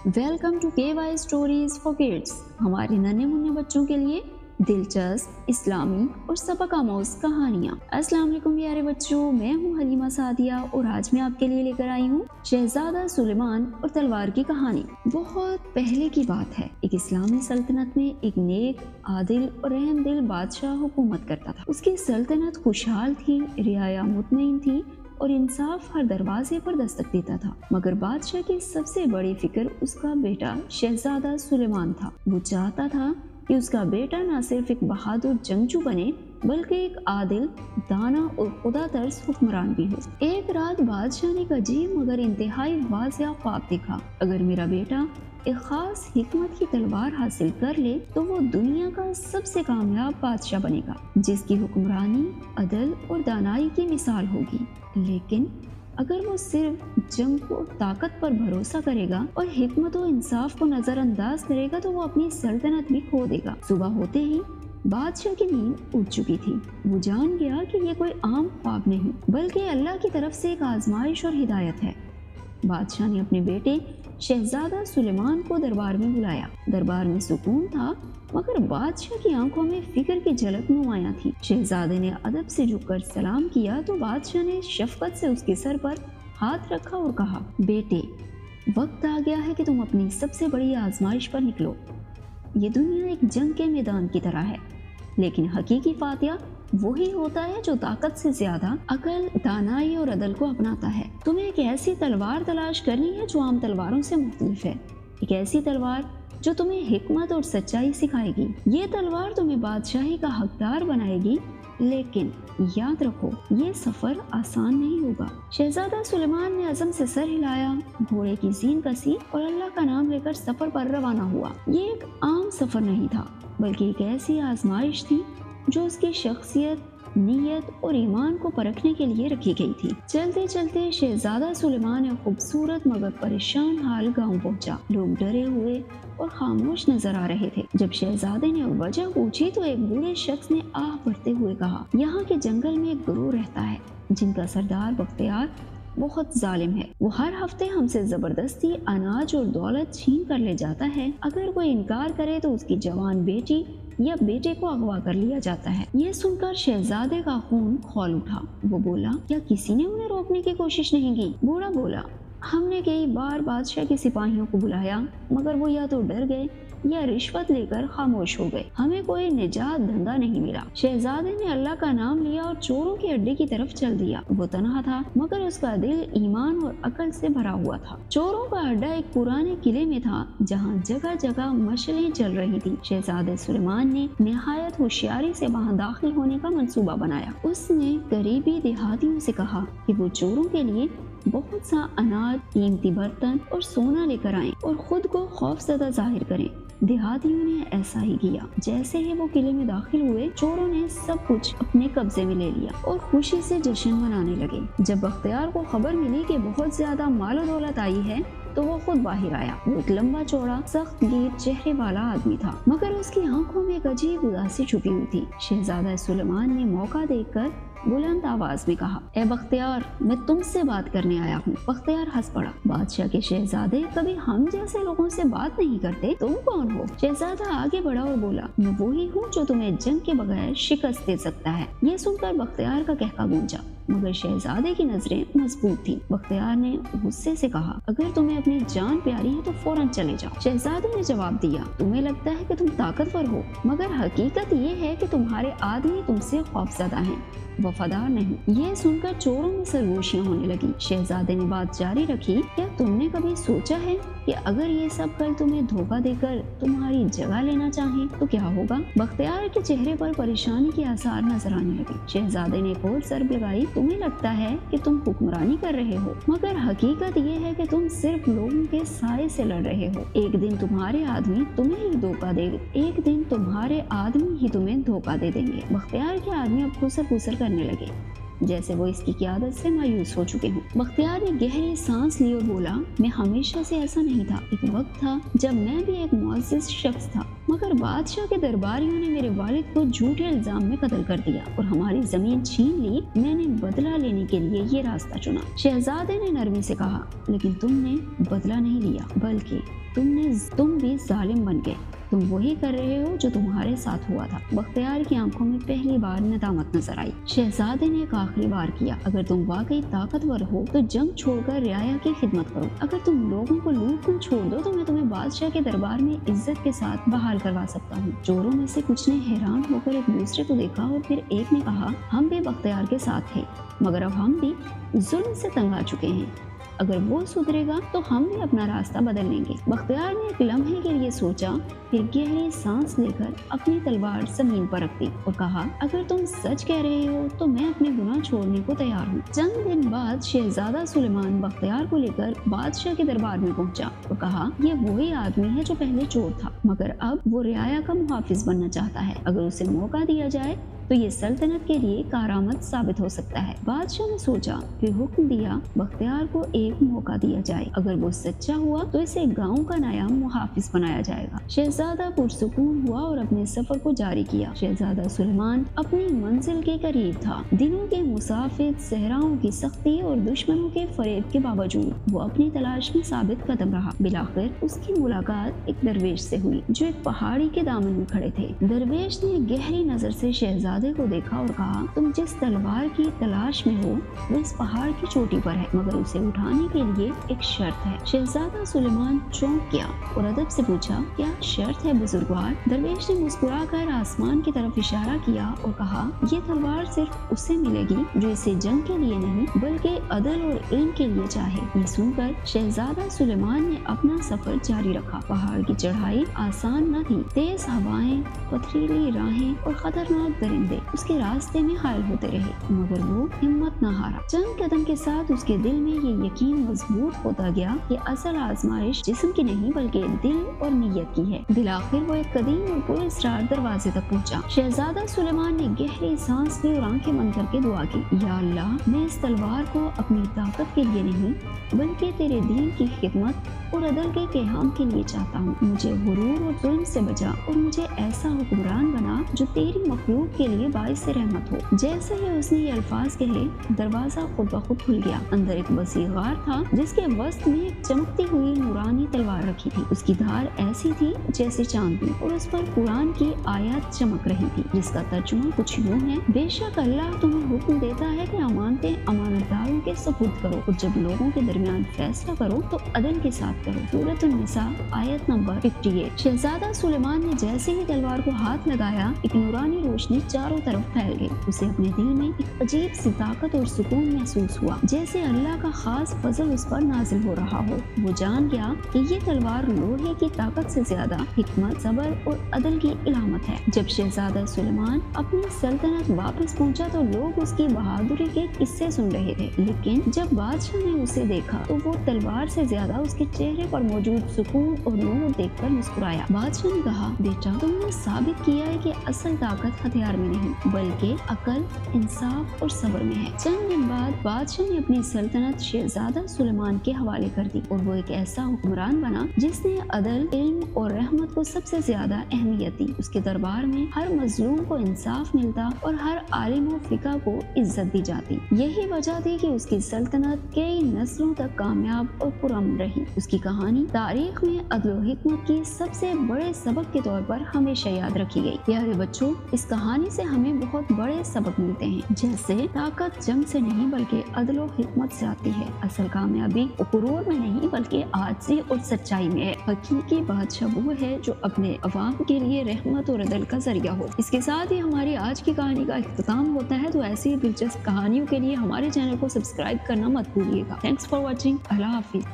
Welcome to के Y stories for kids. हमारे नन्हे मुन्ने बच्चों के लिए दिलचस्प इस्लामी और सबक आमोज कहानियाँ। अस्सलाम वालेकुम प्यारे बच्चों, मैं हूँ हलीमा सादिया और आज मैं आपके लिए लेकर आई हूँ शहजादा सुलेमान और तलवार की कहानी। बहुत पहले की बात है, एक इस्लामी सल्तनत में एक नेक, आदिल और रहमदिल बादशाह हुकूमत करता था। उसकी सल्तनत खुशहाल थी, रियाया मुतमईन थी और इंसाफ हर दरवाजे पर दस्तक देता था। मगर बादशाह की सबसे बड़ी फिक्र उसका बेटा शहजादा सुलेमान था। वो चाहता था कि उसका बेटा न सिर्फ एक बहादुर जंगजू बने बल्कि एक आदिल, दाना और खुदा तर्स हुक्मरान भी हो। एक रात बादशाह ने एक अजीब मगर इंतहाई वाज़िया ख्वाब देखा। अगर मेरा बेटा एक खास हिकमत की तलवार हासिल कर ले तो वो दुनिया का सबसे कामयाब बादशाह बनेगा, जिसकी हुक्मरानी अदल और दानाई की मिसाल होगी। लेकिन अगर वो सिर्फ जंग को ताकत पर भरोसा करेगा और हिकमत और इंसाफ को नजरअंदाज करेगा तो वो अपनी सल्तनत भी खो देगा। सुबह होते ही बादशाह की नींद उड़ चुकी थी। वो जान गया कि ये कोई आम ख्वाब नहीं बल्कि अल्लाह की तरफ से एक आजमाइश और हिदायत है। बादशाह ने अपने बेटे शहजादा सुलेमान को दरबार में बुलाया। दरबार में सुकून था मगर बादशाह की आंखों में फिक्र की झलक नुमायां थी। शहजादे ने अदब से झुककर सलाम किया तो बादशाह ने शफकत से उसके सर पर हाथ रखा और कहा, बेटे, वक्त आ गया है कि तुम अपनी सबसे बड़ी आजमाइश पर निकलो। ये दुनिया एक जंग के मैदान की तरह है, लेकिन हकीकी फातिहा वही होता है जो ताकत से ज्यादा अकल, दानाई और अदल को अपनाता है। तुम्हें एक ऐसी तलवार तलाश करनी है जो आम तलवारों से मुख्तलिफ है, एक ऐसी तलवार जो तुम्हें हिकमत और सच्चाई सिखाएगी। ये तलवार तुम्हें बादशाही का हकदार बनाएगी, लेकिन याद रखो ये सफर आसान नहीं होगा। शहजादा सुलेमान ने अज़म से सर हिलाया, घोड़े की सीन कसी और अल्लाह का नाम लेकर सफर पर रवाना हुआ। ये एक आम सफर नहीं था बल्कि एक ऐसी आजमाइश थी जो उसकी शख्सियत, नीयत और ईमान को परखने के लिए रखी गई थी। चलते चलते शहजादा सुलेमान एक खूबसूरत मगर परेशान हाल गांव पहुंचा। लोग डरे हुए और खामोश नजर आ रहे थे। जब शहजादे ने वजह पूछी तो एक बूढ़े शख्स ने आह भरते हुए कहा, यहाँ के जंगल में एक गुरु रहता है जिनका सरदार बख्तियार बहुत जालिम है। वो हर हफ्ते हमसे जबरदस्ती अनाज और दौलत छीन कर ले जाता है। अगर कोई इनकार करे तो उसकी जवान बेटी या बेटे को अगवा कर लिया जाता है। ये सुनकर शहजादे का खून खौल उठा। वो बोला, क्या किसी ने उन्हें रोकने की कोशिश नहीं की? बूढ़ा बोला, हमने कई बार बादशाह के सिपाहियों को बुलाया मगर वो या तो डर गए या रिश्वत लेकर खामोश हो गए। हमें कोई निजात धंधा नहीं मिला। शहजादे ने अल्लाह का नाम लिया और चोरों के अड्डे की तरफ चल दिया। वो तन्हा था मगर उसका दिल ईमान और अकल से भरा हुआ था। चोरों का अड्डा एक पुराने किले में था जहाँ जगह जगह मशलें चल रही थी। शहजादे सुलेमान ने निहायत होशियारी से वहाँ दाखिल होने का मंसूबा बनाया। उसने करीबी देहातियों से कहा कि वो चोरों के लिए बहुत सा अनाज, कीमती बर्तन और सोना लेकर आएं और खुद को खौफजदा जाहिर करें। देहातियों ने ऐसा ही किया। जैसे ही वो किले में दाखिल हुए, चोरों ने सब कुछ अपने कब्जे में ले लिया और खुशी से जश्न मनाने लगे। जब बख्तियार को खबर मिली कि बहुत ज्यादा माल और दौलत आई है तो वो खुद बाहर आया। वो एक लंबा चौड़ा, सख्त गिर चेहरे वाला आदमी था मगर उसकी आंखों में एक अजीब उदासी छुपी हुई थी। शहजादा सुलेमान ने मौका देखकर बुलंद आवाज में कहा, ए बख्तियार, मैं तुमसे बात करने आया हूँ। बख्तियार हंस पड़ा। बादशाह के शहजादे, कभी हम जैसे लोगों से बात नहीं करते, तुम कौन हो? शहजादा आगे बढ़ा और बोला, मैं वही हूँ जो तुम्हें जंग के बगैर शिकस्त दे सकता है। ये सुनकर बख्तियार का कहका गूंजा मगर शहजादे की नजरें मजबूत थी। बख्तियार ने गुस्से से कहा, अगर तुम्हें अपनी जान प्यारी है तो फौरन चले जाओ। शहजादे ने जवाब दिया, तुम्हें लगता है कि तुम ताकतवर हो मगर हकीकत ये है कि तुम्हारे आदमी तुमसे खौफजदा हैं, वफादार नहीं। ये सुनकर चोरों में सरगोशियां होने लगी। शहजादे ने बात जारी रखी, क्या तुमने कभी सोचा है कि अगर ये सब कल तुम्हें धोखा देकर तुम्हारी जगह लेना चाहें तो क्या होगा? बख्तियार के चेहरे पर परेशानी के आसार नजर आने लगे। शहजादे ने एक और ज़र्ब लगाई, तुम्हें लगता है कि तुम हुक्मरानी कर रहे हो मगर हकीकत ये है कि तुम सिर्फ लोगों के साए से लड़ रहे हो। एक दिन तुम्हारे आदमी तुम्हें ही धोखा देंगे, एक दिन तुम्हारे आदमी ही तुम्हें धोखा दे देंगे। बख्तियार के आदमी अब खुसर खुसर करने लगे। जैसे वो इसकी क़यादत से मायूस हो चुके हों। बख्तियार ने गहरी सांस ली और बोला, मैं हमेशा से ऐसा नहीं था। एक वक्त था जब मैं भी एक मुअज़्ज़िज़ शख्स था, मगर बादशाह के दरबारियों ने मेरे वालिद को झूठे इल्जाम में कत्ल कर दिया और हमारी जमीन छीन ली। मैंने बदला लेने के लिए ये रास्ता चुना। शहजादे ने नरमी से कहा, लेकिन तुमने बदला नहीं लिया, बल्कि तुम भी जालिम बन गए। तुम वही कर रहे हो जो तुम्हारे साथ हुआ था। बख्तियार की आंखों में पहली बार नदामत नजर आई। शहजादे ने एक आखिरी बार किया, अगर तुम वाकई ताकतवर हो तो जंग छोड़कर रियाया की खिदमत करो। अगर तुम लोगों को लूटना छोड़ दो तो मैं तुम्हें बादशाह के दरबार में इज्जत के साथ बहाल करवा सकता हूँ। चोरों में से कुछ ने हैरान होकर एक दूसरे को देखा और फिर एक ने कहा, हम भी बख्तियार के साथ थे, मगर अब हम भी जुल्म से तंग आ चुके हैं। अगर वो सुधरेगा तो हम भी अपना रास्ता बदल लेंगे। बख्तियार ने एक लम्हे के लिए सोचा, फिर गहरी सांस लेकर अपनी तलवार जमीन पर रख दी और कहा, अगर तुम सच कह रहे हो तो मैं अपने गुनाह छोड़ने को तैयार हूँ। चंद दिन बाद शहजादा सुलेमान बख्तियार को लेकर बादशाह के दरबार में पहुंचा और कहा, ये वही आदमी है जो पहले चोर था, मगर अब वो रियाया का मुहाफिज बनना चाहता है। अगर उसे मौका दिया जाए तो ये सल्तनत के लिए कारामद साबित हो सकता है। बादशाह ने सोचा, फिर हुक्म दिया, बख्तियार को एक मौका दिया जाए। अगर वो सच्चा हुआ तो इसे गांव का नया मुहाफिज बनाया जाएगा। शहजादा पुरसुकून हुआ और अपने सफर को जारी किया। शहजादा सुलेमान अपनी मंजिल के करीब था। दिनों के मुसाफिर, सहराओं की सख्ती और दुश्मनों के फरेब के बावजूद वो अपनी तलाश में साबित कदम रहा। बिलाखिर उसकी मुलाकात एक दरवेश से हुई जो एक पहाड़ी के दामन में खड़े थे। दरवेश ने गहरी नजर से शहजादा को देखा और कहा, तुम जिस तलवार की तलाश में हो वो इस पहाड़ की चोटी पर है, मगर उसे उठाने के लिए एक शर्त है। शहजादा सुलेमान चौंक गया और अदब से पूछा, क्या शर्त है बुजुर्गवार? दरवेश ने मुस्कुराकर आसमान की तरफ इशारा किया और कहा, ये तलवार सिर्फ उसे मिलेगी जो इसे जंग के लिए नहीं बल्कि अदल और इल्म के लिए चाहे। ये सुनकर शहजादा सुलेमान ने अपना सफर जारी रखा। पहाड़ की चढ़ाई आसान न थी। तेज हवाएं, पथरीली राहें और खतरनाक दरिंदे उसके रास्ते में हायल होते रहे, मगर वो हिम्मत न हारा। चंद कदम के साथ उसके दिल में ये यकीन मजबूत होता गया कि असल आजमाइश जिस्म की नहीं बल्कि दिल और नीयत की है। बिलाखिर वो एक कदीम और पुरअसरार दरवाजे तक पहुंचा। शहजादा सुलेमान ने गहरी सांस ली और आंखें बंद करके दुआ की, या अल्लाह, मैं इस तलवार को अपनी ताकत के लिए नहीं बल्कि तेरे दीन की खिदमत और अदल के क़याम के लिए चाहता हूँ। मुझे गुरूर और जुल्म से बचा और मुझे ऐसा हुक्मरान बना जो तेरी मखलूक के लिए बाइस रहमत हो। जैसे ही उसने ये अल्फाज कहे, दरवाजा खुद ब खुद खुल गया। अंदर एक वसी गार था जिसके वसत में एक चमकती हुई नूरानी तलवार रखी थी। उसकी धार ऐसी थी जैसे चांदनी और उस पर कुरान की आयत चमक रही थी, जिसका तर्जुमा कुछ यूं है, बेशक अल्लाह तुम्हें हुक्म देता है कि अमानतें अमानतदारों के सुपुर्द करो और जब लोगों के दरमियान फैसला करो तो अदल के साथ करो। सूरत अन-निसा आयत नंबर 58। शहजादा सुलेमान ने जैसे ही तलवार को हाथ लगाया, एक नूरानी रोशनी चारों तरफ फैल गई। उसे अपने दिल में एक अजीब सी ताकत और सुकून महसूस हुआ, जैसे अल्लाह का खास फजल उस पर नाजिल हो रहा हो। वो जान गया कि ये तलवार लोहे की ताकत से ज्यादा हिकमत, सबर और अदल की इलामत है। जब शहजादा सुलेमान अपनी सल्तनत वापस पहुंचा तो लोग उसकी बहादुरी के किस्से सुन रहे थे, लेकिन जब बादशाह ने उसे देखा तो वो तलवार से ज्यादा उसके चेहरे पर मौजूद सुकून और नूर देखकर मुस्कुराया। बादशाह ने कहा, बेटा, तुमने साबित किया है कि असल ताकत हथियार में नहीं बल्कि अकल, इंसाफ और सब्र में है। चंद दिन बाद बादशाह ने अपनी सल्तनत शहजादा सुलेमान के हवाले कर दी और वो एक ऐसा हुक्मरान बना जिसने अदल, इल्म और रहमत को सबसे ज्यादा अहमियत दी। उसके दरबार में हर मजलूम को इंसाफ मिलता और हर आलिम और फिका को इज्जत दी जाती। यही वजह थी कि उसकी सल्तनत कई नस्लों तक कामयाब और पुरअमन रही। उसकी कहानी तारीख में अदल और हिकमत की सबसे बड़े सबक के तौर पर हमेशा याद रखी गई। प्यारे बच्चों, इस कहानी से हमें बहुत बड़े सबक मिलते हैं, जैसे ताकत जंग से नहीं बल्कि अदल और हिकमत से आती है। असल कामयाबी गुरूर में नहीं बल्कि आजिज़ी और सच्चाई में है। हकीकी बादशाह वो है जो अपने अवाम के लिए रहमत और अदल का जरिया हो। इसके साथ ही हमारी आज की कहानी का इख्तिताम होता है। तो ऐसी ही दिलचस्प कहानियों के लिए हमारे चैनल को सब्सक्राइब करना मत भूलिएगा। Thanks for watching. Allah Hafiz.